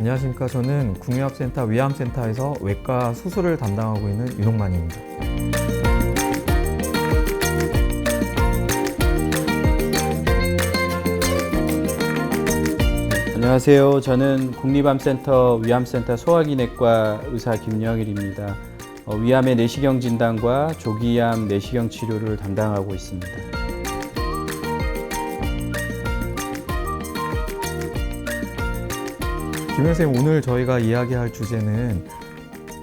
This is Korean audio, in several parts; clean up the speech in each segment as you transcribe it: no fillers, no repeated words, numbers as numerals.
안녕하십니까. 저는 국민합센터 위암센터에서 외과 수술을 담당하고 있는 윤홍만입니다. 안녕하세요. 저는 국립암센터 위암센터 소화기내과 의사 김영일입니다. 위암의 내시경 진단과 조기암 내시경 치료를 담당하고 있습니다. 김 선생님, 오늘 저희가 이야기할 주제는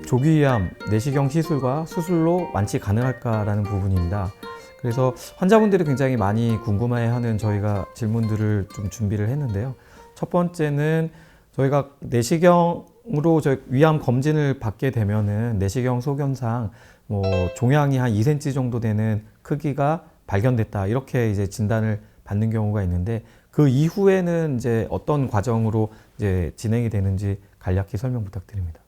조기위암 내시경 시술과 수술로 완치 가능할까라는 부분입니다. 그래서 환자분들이 굉장히 많이 궁금해하는 저희가 질문들을 좀 준비를 했는데요. 첫 번째는 저희가 내시경으로 위암 검진을 받게 되면은 내시경 소견상 종양이 한 2cm 정도 되는 크기가 발견됐다, 이렇게 이제 진단을 받는 경우가 있는데, 그 이후에는 이제 어떤 과정으로 이제 진행이 되는지 간략히 설명 부탁드립니다.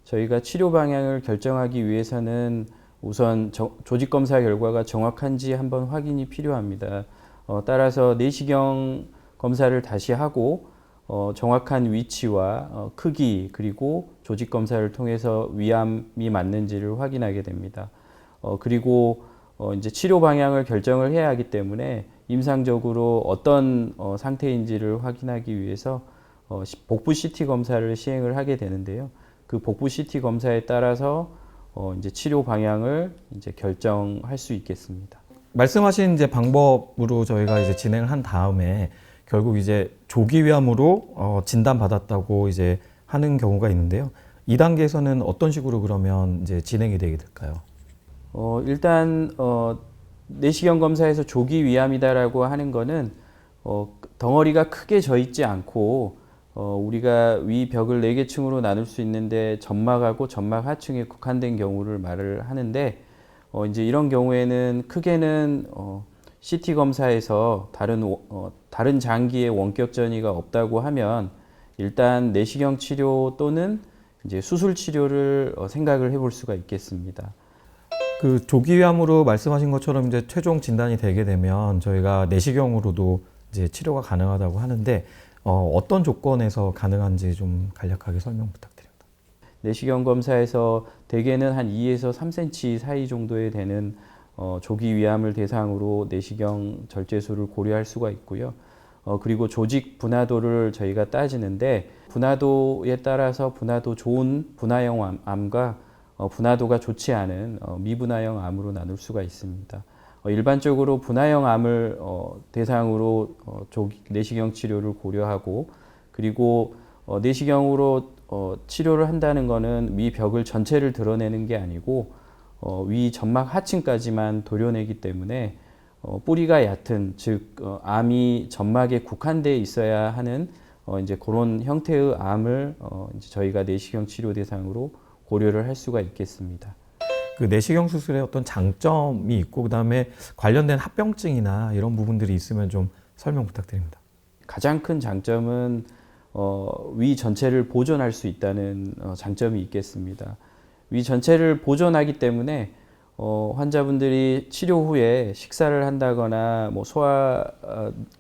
저희가 치료 방향을 결정하기 위해서는 우선 조직 검사 결과가 정확한지 한번 확인이 필요합니다. 따라서 내시경 검사를 다시 하고 정확한 위치와 크기, 그리고 조직 검사를 통해서 위암이 맞는지를 확인하게 됩니다. 그리고 이제 치료 방향을 결정을 해야 하기 때문에 임상적으로 어떤 상태인지를 확인하기 위해서 복부 CT 검사를 시행을 하게 되는데요. 그 복부 CT 검사에 따라서 이제 치료 방향을 이제 결정할 수 있겠습니다. 말씀하신 이제 방법으로 저희가 이제 진행을 한 다음에 결국 이제 조기위암으로 진단받았다고 이제 하는 경우가 있는데요. 이 단계에서는 어떤 식으로 그러면 이제 진행이 되게 될까요? 일단 내시경 검사에서 조기위암이다라고 하는 거는 덩어리가 크게 져 있지 않고 우리가 위 벽을 4개 층으로 나눌 수 있는데 점막하고 점막 하층에 국한된 경우를 말을 하는데, 이제 이런 경우에는 크게는 CT 검사에서 다른 장기의 원격 전이가 없다고 하면 일단 내시경 치료 또는 이제 수술 치료를 생각을 해볼 수가 있겠습니다. 그 조기위암으로 말씀하신 것처럼 이제 최종 진단이 되게 되면 저희가 내시경으로도 이제 치료가 가능하다고 하는데, 어떤 조건에서 가능한지 좀 간략하게 설명 부탁드립니다. 내시경 검사에서 대개는 한 2에서 3cm 사이 정도에 되는 조기위암을 대상으로 내시경 절제술을 고려할 수가 있고요. 그리고 조직 분화도를 저희가 따지는데, 분화도에 따라서 분화도 좋은 분화형 암과 분화도가 좋지 않은 미분화형 암으로 나눌 수가 있습니다. 일반적으로 분화형 암을 대상으로 내시경 치료를 고려하고, 그리고 내시경으로 치료를 한다는 것은 위 벽을 전체를 드러내는 게 아니고 위 점막 하층까지만 도려내기 때문에 뿌리가 얕은, 즉 암이 점막에 국한되어 있어야 하는 이제 그런 형태의 암을 이제 저희가 내시경 치료 대상으로 고려를 할 수가 있겠습니다. 그 내시경 수술에 어떤 장점이 있고, 그다음에 관련된 합병증이나 이런 부분들이 있으면 좀 설명 부탁드립니다. 가장 큰 장점은 위 전체를 보존할 수 있다는 장점이 있겠습니다. 위 전체를 보존하기 때문에 환자분들이 치료 후에 식사를 한다거나 소화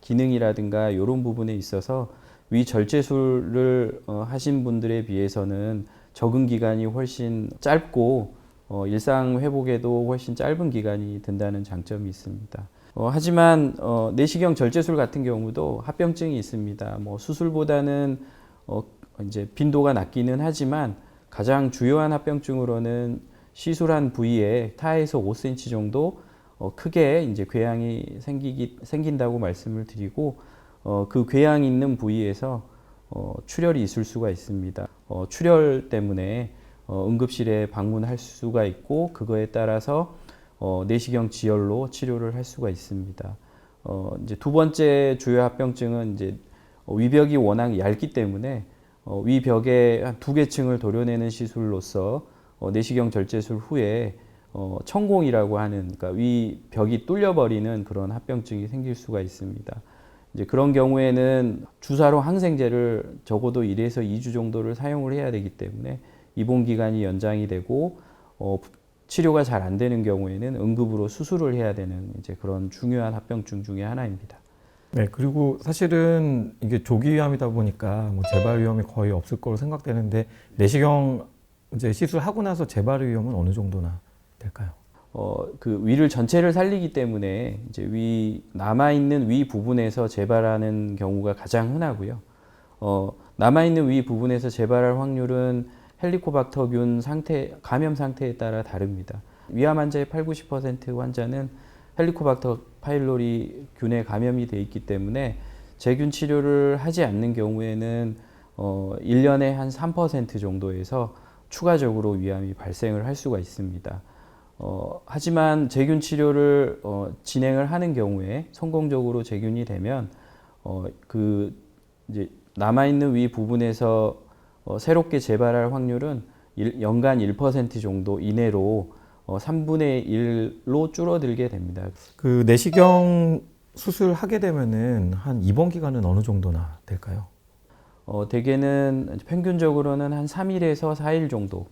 기능이라든가 이런 부분에 있어서 위 절제술을 하신 분들에 비해서는 적응 기간이 훨씬 짧고 일상 회복에도 훨씬 짧은 기간이 든다는 장점이 있습니다. 하지만 내시경 절제술 같은 경우도 합병증이 있습니다. 수술보다는 이제 빈도가 낮기는 하지만 가장 주요한 합병증으로는 시술한 부위에 4에서 5cm 정도 크게 이제 궤양이 생긴다고 말씀을 드리고, 그 궤양이 있는 부위에서 출혈이 있을 수가 있습니다. 출혈 때문에 응급실에 방문할 수가 있고, 그거에 따라서 내시경 지혈로 치료를 할 수가 있습니다. 이제 두 번째 주요 합병증은 이제 위벽이 워낙 얇기 때문에 위벽의 한 2개 층을 도려내는 시술로서 내시경 절제술 후에 천공이라고 하는, 그러니까 위벽이 뚫려버리는 그런 합병증이 생길 수가 있습니다. 이제 그런 경우에는 주사로 항생제를 적어도 1에서 2주 정도를 사용을 해야 되기 때문에 입원 기간이 연장이 되고, 치료가 잘 안 되는 경우에는 응급으로 수술을 해야 되는 이제 그런 중요한 합병증 중에 하나입니다. 네, 그리고 사실은 이게 조기위암이다 보니까 뭐 재발 위험이 거의 없을 거로 생각되는데 내시경 이제 시술하고 나서 재발 위험은 어느 정도나 될까요? 그 위를 전체를 살리기 때문에 이제 남아있는 위 부분에서 재발하는 경우가 가장 흔하고요. 남아있는 위 부분에서 재발할 확률은 헬리코박터균 감염 상태에 따라 다릅니다. 위암 환자의 80~90% 환자는 헬리코박터 파일로리 균에 감염이 돼 있기 때문에 제균 치료를 하지 않는 경우에는 1년에 한 3% 정도에서 추가적으로 위암이 발생을 할 수가 있습니다. 하지만 제균 치료를 진행을 하는 경우에 성공적으로 제균이 되면 이제 남아있는 위 부분에서 새롭게 재발할 확률은 연간 1% 정도 이내로 3분의 1로 줄어들게 됩니다. 그 내시경 수술하게 되면은 한 입원 기간은 어느 정도나 될까요? 대개는 평균적으로는 한 3일에서 4일 정도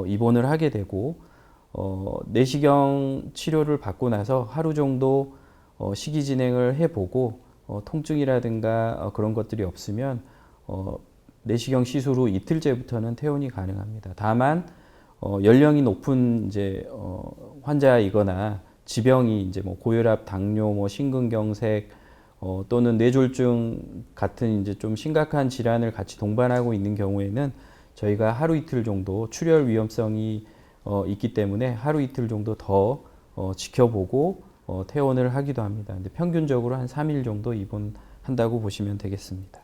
입원을 하게 되고 내시경 치료를 받고 나서 하루 정도 식이 진행을 해보고 통증이라든가 그런 것들이 없으면 내시경 시술 후 이틀째부터는 퇴원이 가능합니다. 다만 연령이 높은 이제 환자이거나 지병이 이제 뭐 고혈압, 당뇨, 뭐 심근경색 또는 뇌졸중 같은 이제 좀 심각한 질환을 같이 동반하고 있는 경우에는 저희가 하루 이틀 정도 출혈 위험성이 있기 때문에 하루 이틀 정도 더 지켜보고 퇴원을 하기도 합니다. 근데 평균적으로 한 3일 정도 입원한다고 보시면 되겠습니다.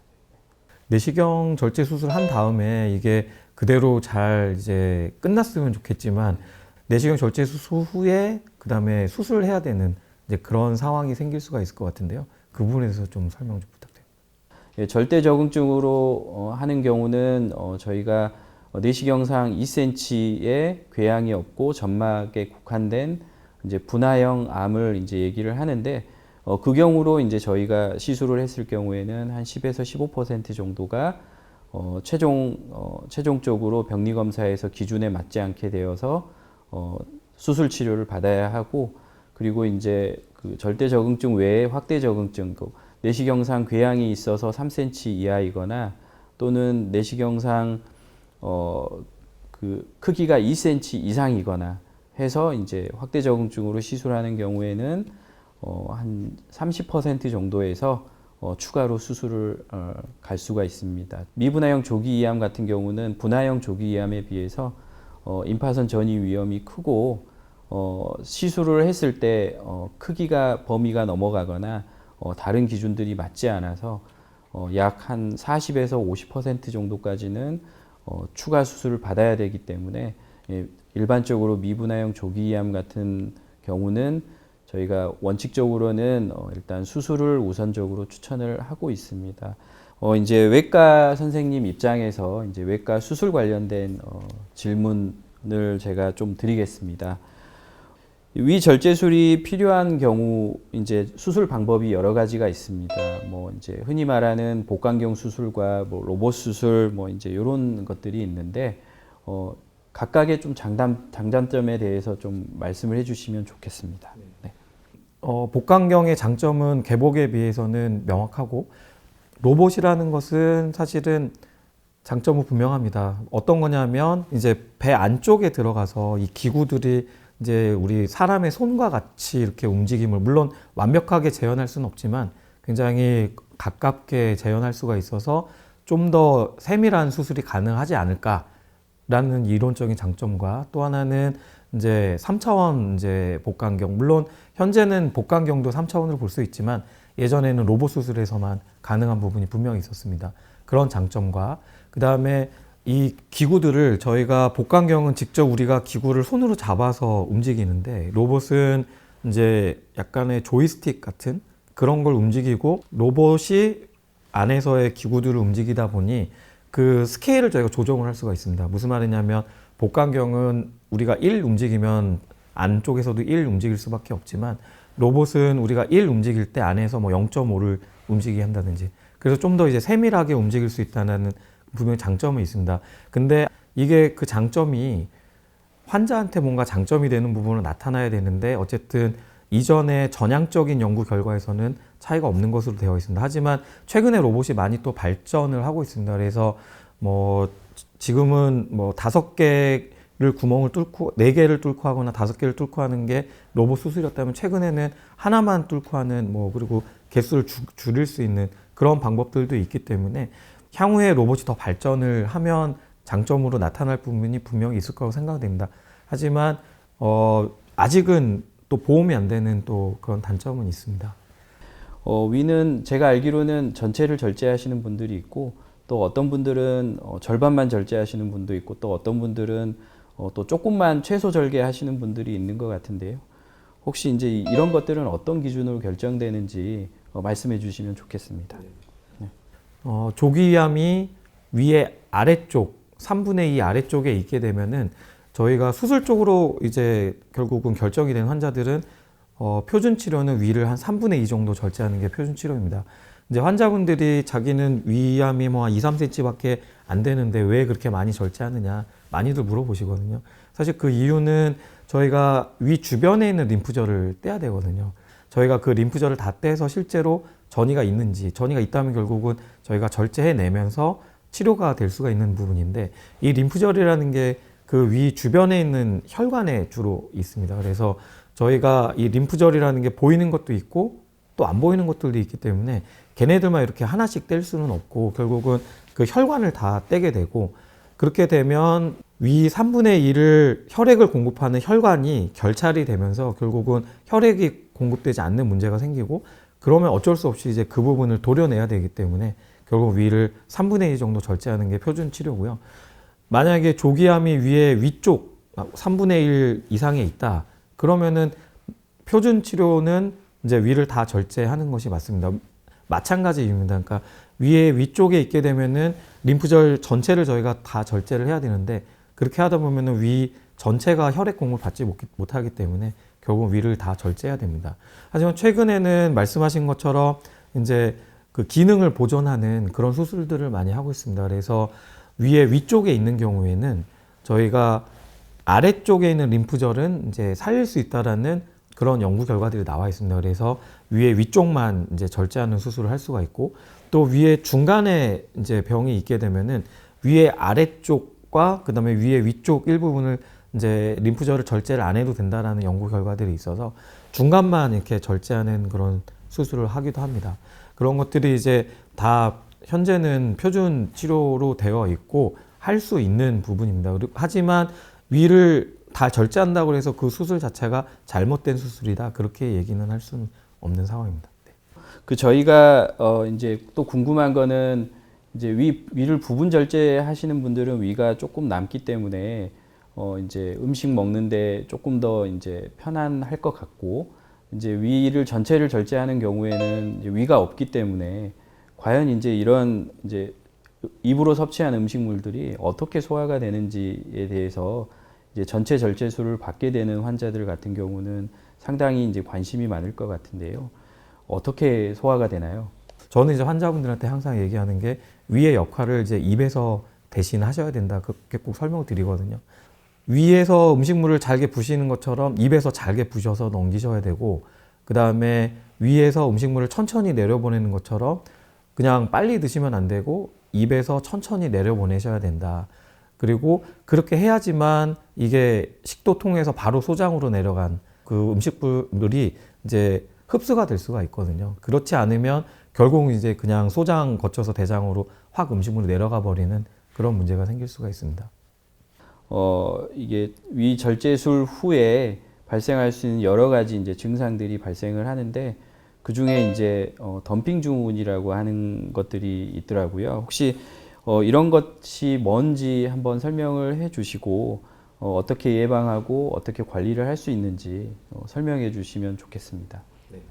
내시경 절제 수술 한 다음에 이게 그대로 잘 이제 끝났으면 좋겠지만 내시경 절제 수술 후에 그다음에 수술해야 되는 이제 그런 상황이 생길 수가 있을 것 같은데요. 그 부분에 대해서 좀 설명 좀 부탁드립니다. 예, 절대 적응증으로 하는 경우는 저희가 내시경상 2cm의 궤양이 없고 점막에 국한된 이제 분화형 암을 이제 얘기를 하는데 그 경우로 이제 저희가 시술을 했을 경우에는 한 10에서 15% 정도가 최종적으로 병리 검사에서 기준에 맞지 않게 되어서 수술 치료를 받아야 하고 그리고 이제 그 절대 적응증 외에 확대 적응증, 내시경상 궤양이 있어서 3cm 이하이거나 또는 내시경상 그 크기가 2cm 이상이거나 해서 이제 확대 적응증으로 시술하는 경우에는 한 30% 정도에서 추가로 수술을 갈 수가 있습니다. 미분화형 조기이암 같은 경우는 분화형 조기이암에 비해서 임파선 전이 위험이 크고 시술을 했을 때 크기가 범위가 넘어가거나 다른 기준들이 맞지 않아서 약 한 40에서 50% 정도까지는 추가 수술을 받아야 되기 때문에 일반적으로 미분화형 조기이암 같은 경우는 저희가 원칙적으로는 일단 수술을 우선적으로 추천을 하고 있습니다. 이제 외과 선생님 입장에서 이제 외과 수술 관련된 질문을 제가 좀 드리겠습니다. 위절제술이 필요한 경우 이제 수술 방법이 여러 가지가 있습니다. 뭐 이제 흔히 말하는 복강경 수술과 뭐 로봇 수술 뭐 이제 이런 것들이 있는데 각각의 좀 장단점에 대해서 좀 말씀을 해주시면 좋겠습니다. 네. 복강경의 장점은 개복에 비해서는 명확하고 로봇이라는 것은 사실은 장점은 분명합니다. 어떤 거냐면 이제 배 안쪽에 들어가서 이 기구들이 이제 우리 사람의 손과 같이 이렇게 움직임을 물론 완벽하게 재현할 수는 없지만 굉장히 가깝게 재현할 수가 있어서 좀 더 세밀한 수술이 가능하지 않을까라는 이론적인 장점과 또 하나는 이제 3차원 이제 복강경 물론 현재는 복강경도 3차원으로 볼 수 있지만 예전에는 로봇 수술에서만 가능한 부분이 분명히 있었습니다. 그런 장점과 그 다음에 이 기구들을 저희가 복강경은 직접 우리가 기구를 손으로 잡아서 움직이는데 로봇은 이제 약간의 조이스틱 같은 그런 걸 움직이고 로봇이 안에서의 기구들을 움직이다 보니 그 스케일을 저희가 조정을 할 수가 있습니다. 무슨 말이냐면 복강경은 우리가 1 움직이면 안쪽에서도 1 움직일 수밖에 없지만 로봇은 우리가 1 움직일 때 안에서 뭐 0.5를 움직이게 한다든지 그래서 좀 더 이제 세밀하게 움직일 수 있다는 분명히 장점이 있습니다. 근데 이게 그 장점이 환자한테 뭔가 장점이 되는 부분은 나타나야 되는데 어쨌든 이전에 전향적인 연구 결과에서는 차이가 없는 것으로 되어 있습니다. 하지만 최근에 로봇이 많이 또 발전을 하고 있습니다. 그래서 뭐 지금은 뭐 5개를 구멍을 뚫고 4개를 뚫고 하거나 5개를 뚫고 하는 게 로봇 수술이었다면 최근에는 하나만 뚫고 하는 뭐 그리고 개수를 줄일 수 있는 그런 방법들도 있기 때문에 향후에 로봇이 더 발전을 하면 장점으로 나타날 부분이 분명히 있을 거라고 생각됩니다. 하지만 아직은 또 보험이 안 되는 또 그런 단점은 있습니다. 위는 제가 알기로는 전체를 절제하시는 분들이 있고 또 어떤 분들은 절반만 절제하시는 분도 있고 또 어떤 분들은 또 조금만 최소 절개하시는 분들이 있는 것 같은데요. 혹시 이제 이런 것들은 어떤 기준으로 결정되는지 말씀해 주시면 좋겠습니다. 네. 조기암이 위에 아래쪽 3분의 2 아래쪽에 있게 되면은 저희가 수술 쪽으로 이제 결국은 결정이 된 환자들은 표준 치료는 위를 한 3분의 2 정도 절제하는 게 표준 치료입니다. 이제 환자분들이 자기는 위암이 뭐 한 2, 3cm밖에 안 되는데 왜 그렇게 많이 절제하느냐 많이들 물어보시거든요. 사실 그 이유는 저희가 위 주변에 있는 림프절을 떼야 되거든요. 저희가 그 림프절을 다 떼서 실제로 전이가 있는지, 전이가 있다면 결국은 저희가 절제해내면서 치료가 될 수가 있는 부분인데 이 림프절이라는 게 그 위 주변에 있는 혈관에 주로 있습니다. 그래서 저희가 이 림프절이라는 게 보이는 것도 있고 또 안 보이는 것들도 있기 때문에 걔네들만 이렇게 하나씩 뗄 수는 없고 결국은 그 혈관을 다 떼게 되고 그렇게 되면 위 3분의 1을 혈액을 공급하는 혈관이 결찰이 되면서 결국은 혈액이 공급되지 않는 문제가 생기고 그러면 어쩔 수 없이 이제 그 부분을 도려내야 되기 때문에 결국 위를 3분의 2 정도 절제하는 게 표준 치료고요. 만약에 조기암이 위에 위쪽 3분의 1 이상에 있다. 그러면은 표준 치료는 이제 위를 다 절제하는 것이 맞습니다. 마찬가지 이유입니다. 그러니까 위쪽에 있게 되면은 림프절 전체를 저희가 다 절제를 해야 되는데 그렇게 하다 보면은 위 전체가 혈액 공급을 받지 못하기 때문에 결국 위를 다 절제해야 됩니다. 하지만 최근에는 말씀하신 것처럼 이제 그 기능을 보존하는 그런 수술들을 많이 하고 있습니다. 그래서 위쪽에 있는 경우에는 저희가 아래쪽에 있는 림프절은 이제 살릴 수 있다라는 그런 연구 결과들이 나와 있습니다. 그래서 위쪽만 이제 절제하는 수술을 할 수가 있고 또 위에 중간에 이제 병이 있게 되면은 위에 아래쪽과 그다음에 위에 위쪽 일부분을 이제 림프절을 절제를 안 해도 된다라는 연구 결과들이 있어서 중간만 이렇게 절제하는 그런 수술을 하기도 합니다. 그런 것들이 이제 다 현재는 표준 치료로 되어 있고 할 수 있는 부분입니다. 하지만 위를 다 절제한다고 해서 그 수술 자체가 잘못된 수술이다 그렇게 얘기는 할 수는 없는 상황입니다. 네. 저희가 이제 또 궁금한 거는 이제 위를 부분 절제하시는 분들은 위가 조금 남기 때문에 이제 음식 먹는데 조금 더 이제 편안할 것 같고 이제 위를 전체를 절제하는 경우에는 이제 위가 없기 때문에 과연 이제 이런 이제 입으로 섭취한 음식물들이 어떻게 소화가 되는지에 대해서 이제 전체 절제술을 받게 되는 환자들 같은 경우는 상당히 이제 관심이 많을 것 같은데요. 어떻게 소화가 되나요? 저는 이제 환자분들한테 항상 얘기하는 게 위의 역할을 이제 입에서 대신 하셔야 된다. 그렇게 꼭 설명을 드리거든요. 위에서 음식물을 잘게 부시는 것처럼 입에서 잘게 부셔서 넘기셔야 되고 그 다음에 위에서 음식물을 천천히 내려보내는 것처럼 그냥 빨리 드시면 안 되고 입에서 천천히 내려보내셔야 된다. 그리고 그렇게 해야지만 이게 식도통에서 바로 소장으로 내려간 그 음식물이 이제 흡수가 될 수가 있거든요. 그렇지 않으면 결국 이제 그냥 소장 거쳐서 대장으로 확 음식물이 내려가 버리는 그런 문제가 생길 수가 있습니다. 이게 위 절제술 후에 발생할 수 있는 여러 가지 이제 증상들이 발생을 하는데 그 중에 이제 덤핑 증후군이라고 하는 것들이 있더라고요. 혹시 이런 것이 뭔지 한번 설명을 해주시고 어떻게 예방하고 어떻게 관리를 할 수 있는지 설명해 주시면 좋겠습니다. 네.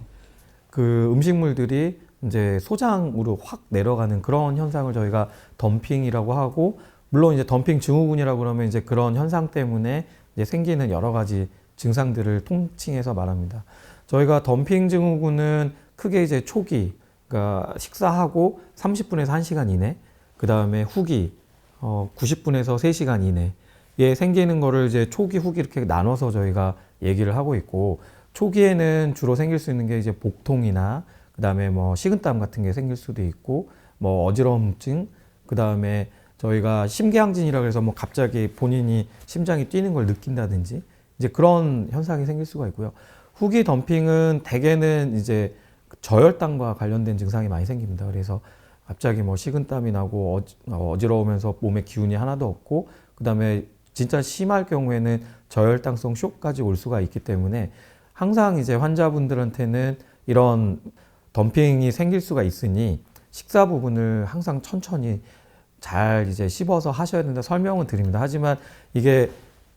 그 음식물들이 이제 소장으로 확 내려가는 그런 현상을 저희가 덤핑이라고 하고 물론 이제 덤핑 증후군이라고 그러면 이제 그런 현상 때문에 이제 생기는 여러 가지 증상들을 통칭해서 말합니다. 저희가 덤핑 증후군은 크게 이제 초기, 그러니까 식사하고 30분에서 1시간 이내, 그 다음에 후기, 90분에서 3시간 이내에 생기는 거를 이제 초기, 후기 이렇게 나눠서 저희가 얘기를 하고 있고 초기에는 주로 생길 수 있는 게 이제 복통이나 그다음에 뭐 식은땀 같은 게 생길 수도 있고 뭐 어지러움증 그다음에 저희가 심계항진이라고 해서 뭐 갑자기 본인이 심장이 뛰는 걸 느낀다든지 이제 그런 현상이 생길 수가 있고요. 후기 덤핑은 대개는 이제 저혈당과 관련된 증상이 많이 생깁니다. 그래서 갑자기 뭐 식은땀이 나고 어지러우면서 몸에 기운이 하나도 없고 그다음에 진짜 심할 경우에는 저혈당성 쇼크까지 올 수가 있기 때문에 항상 이제 환자분들한테는 이런 덤핑이 생길 수가 있으니 식사 부분을 항상 천천히 잘 이제 씹어서 하셔야 된다 설명은 드립니다. 하지만 이게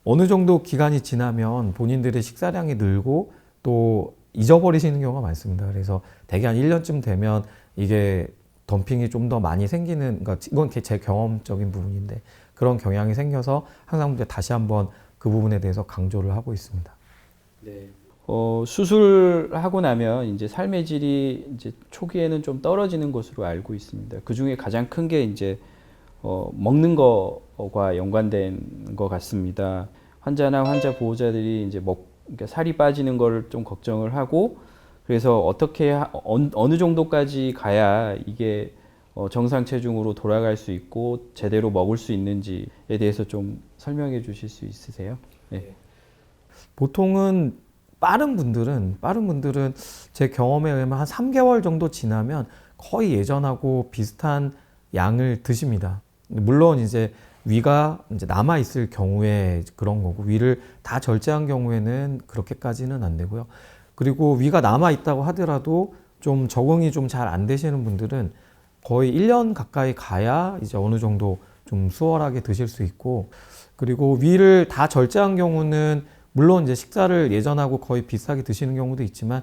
어느 정도 기간이 지나면 본인들의 식사량이 늘고 또 잊어버리시는 경우가 많습니다. 그래서 대개 한 1년쯤 되면 이게 덤핑이 좀 더 많이 생기는, 그러니까 이건 제 경험적인 부분인데 그런 경향이 생겨서 항상 이제 다시 한번 그 부분에 대해서 강조를 하고 있습니다. 네. 수술하고 나면 이제 삶의 질이 이제 초기에는 좀 떨어지는 것으로 알고 있습니다. 그 중에 가장 큰 게 이제 먹는 거와 연관된 것 같습니다. 환자나 환자 보호자들이 이제 그러니까 살이 빠지는 거를 좀 걱정을 하고 그래서 어떻게 어느 정도까지 가야 이게 정상 체중으로 돌아갈 수 있고 제대로 먹을 수 있는지에 대해서 좀 설명해 주실 수 있으세요? 네. 보통은 빠른 분들은 제 경험에 의하면 한 3개월 정도 지나면 거의 예전하고 비슷한 양을 드십니다. 물론 이제 위가 이제 남아 있을 경우에 그런 거고 위를 다 절제한 경우에는 그렇게까지는 안 되고요. 그리고 위가 남아 있다고 하더라도 좀 적응이 좀 잘 안 되시는 분들은 거의 1년 가까이 가야 이제 어느 정도 좀 수월하게 드실 수 있고 그리고 위를 다 절제한 경우는 물론 이제 식사를 예전하고 거의 비슷하게 드시는 경우도 있지만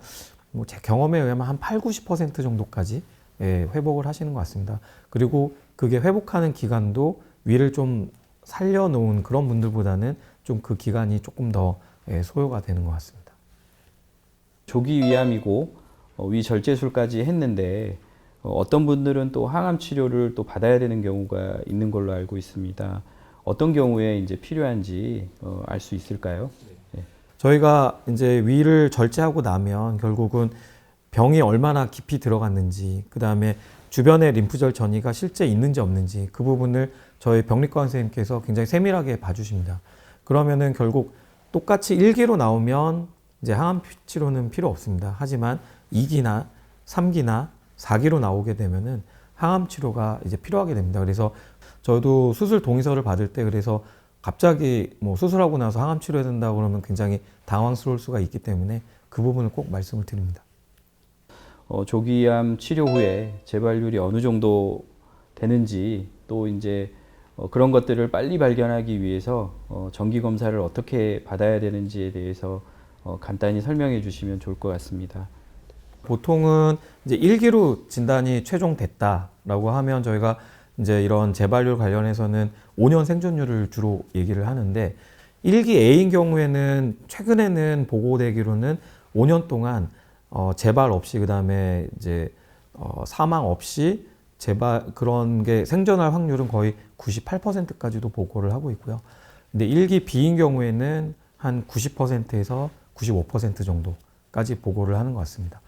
뭐 제 경험에 의하면 한 8, 90% 정도까지 회복을 하시는 것 같습니다. 그리고 그게 회복하는 기간도 위를 좀 살려놓은 그런 분들보다는 좀 그 기간이 조금 더 소요가 되는 것 같습니다. 조기 위암이고 위 절제술까지 했는데 어떤 분들은 또 항암 치료를 또 받아야 되는 경우가 있는 걸로 알고 있습니다. 어떤 경우에 이제 필요한지 알 수 있을까요? 네. 저희가 이제 위를 절제하고 나면 결국은 병이 얼마나 깊이 들어갔는지, 그 다음에 주변에 림프절 전이가 실제 있는지 없는지 그 부분을 저희 병리과 선생님께서 굉장히 세밀하게 봐주십니다. 그러면은 결국 똑같이 1기로 나오면 이제 항암 치료는 필요 없습니다. 하지만 2기나 3기나 4기로 나오게 되면은 항암 치료가 이제 필요하게 됩니다. 그래서 저도 수술 동의서를 받을 때 그래서 갑자기 뭐 수술하고 나서 항암 치료해야 된다고 그러면 굉장히 당황스러울 수가 있기 때문에 그 부분을 꼭 말씀을 드립니다. 조기암 치료 후에 재발률이 어느 정도 되는지 또 이제 그런 것들을 빨리 발견하기 위해서 정기 검사를 어떻게 받아야 되는지에 대해서 간단히 설명해 주시면 좋을 것 같습니다. 보통은 이제 1기로 진단이 최종됐다라고 하면 저희가 이제 이런 재발률 관련해서는 5년 생존율을 주로 얘기를 하는데 1기 A인 경우에는 최근에는 보고되기로는 5년 동안 재발 없이 그다음에 이제 사망 없이 재발 그런 게 생존할 확률은 거의 98%까지도 보고를 하고 있고요. 근데 1기 B인 경우에는 한 90%에서 95% 정도까지 보고를 하는 것 같습니다.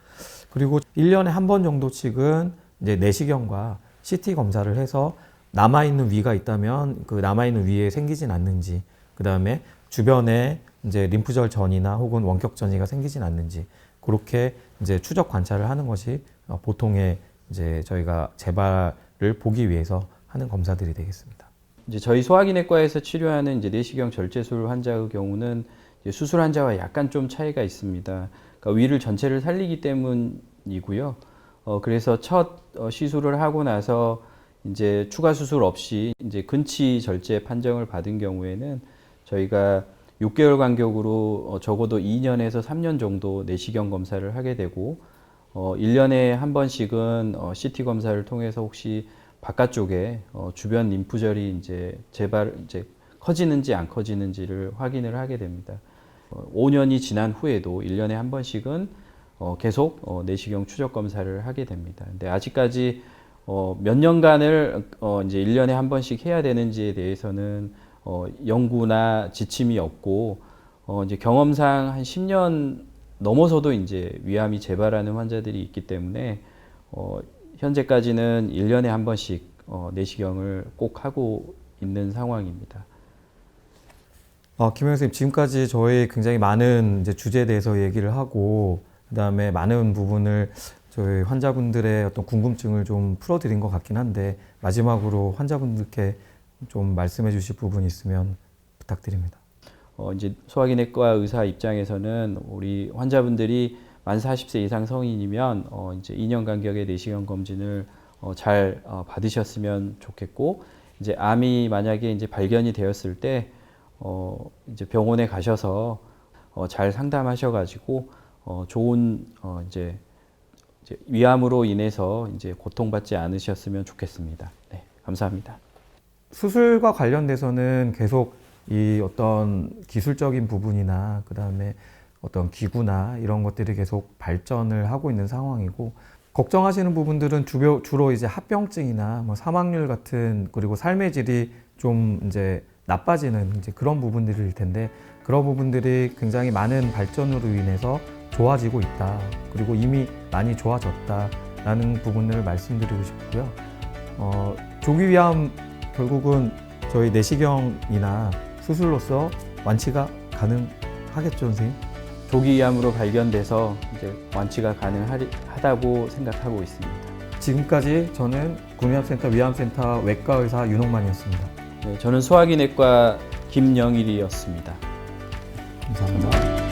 그리고 1년에 한 번 정도씩은 이제 내시경과 CT 검사를 해서 남아있는 위가 있다면 그 남아있는 위에 생기진 않는지, 그 다음에 주변에 이제 림프절 전이나 혹은 원격 전이가 생기진 않는지, 그렇게 이제 추적 관찰을 하는 것이 보통의 이제 저희가 재발을 보기 위해서 하는 검사들이 되겠습니다. 이제 저희 소화기내과에서 치료하는 이제 내시경 절제술 환자의 경우는 이제 수술 환자와 약간 좀 차이가 있습니다. 그러니까 위를 전체를 살리기 때문이고요. 그래서 첫 시술을 하고 나서 이제 추가 수술 없이 이제 근치 절제 판정을 받은 경우에는 저희가 6개월 간격으로 적어도 2년에서 3년 정도 내시경 검사를 하게 되고 1년에 한 번씩은 CT 검사를 통해서 혹시 바깥쪽에 주변 림프절이 이제 커지는지 안 커지는지를 확인을 하게 됩니다. 5년이 지난 후에도 1년에 한 번씩은 계속 내시경 추적 검사를 하게 됩니다. 근데 아직까지 몇 년간을 이제 1년에 한 번씩 해야 되는지에 대해서는 연구나 지침이 없고 이제 경험상 한 10년 넘어서도 이제 위암이 재발하는 환자들이 있기 때문에 현재까지는 1년에 한 번씩 내시경을 꼭 하고 있는 상황입니다. 김영 선생님, 지금까지 저희 굉장히 많은 이제 주제에 대해서 얘기를 하고, 그다음에 많은 부분을 저희 환자분들의 어떤 궁금증을 좀 풀어드린 것 같긴 한데, 마지막으로 환자분들께 좀 말씀해 주실 부분이 있으면 부탁드립니다. 이제 소화기내과 의사 입장에서는 우리 환자분들이 만 40세 이상 성인이면 이제 2년 간격의 내시경 검진을 잘 받으셨으면 좋겠고, 이제 암이 만약에 이제 발견이 되었을 때 이제 병원에 가셔서 잘 상담하셔가지고 좋은 이제 위암으로 인해서 이제 고통받지 않으셨으면 좋겠습니다. 네, 감사합니다. 수술과 관련돼서는 계속 이 어떤 기술적인 부분이나 그다음에 어떤 기구나 이런 것들이 계속 발전을 하고 있는 상황이고, 걱정하시는 부분들은 주로 이제 합병증이나 뭐 사망률 같은, 그리고 삶의 질이 좀 이제 나빠지는 이제 그런 부분들일 텐데, 그런 부분들이 굉장히 많은 발전으로 인해서 좋아지고 있다. 그리고 이미 많이 좋아졌다라는 부분을 말씀드리고 싶고요. 조기위암 결국은 저희 내시경이나 수술로서 완치가 가능하겠죠, 선생님? 조기위암으로 발견돼서 이제 완치가 가능하다고 생각하고 있습니다. 지금까지 저는 구미암센터 위암센터 외과의사 윤홍만이었습니다. 네, 저는 소화기내과 김영일이었습니다. 감사합니다.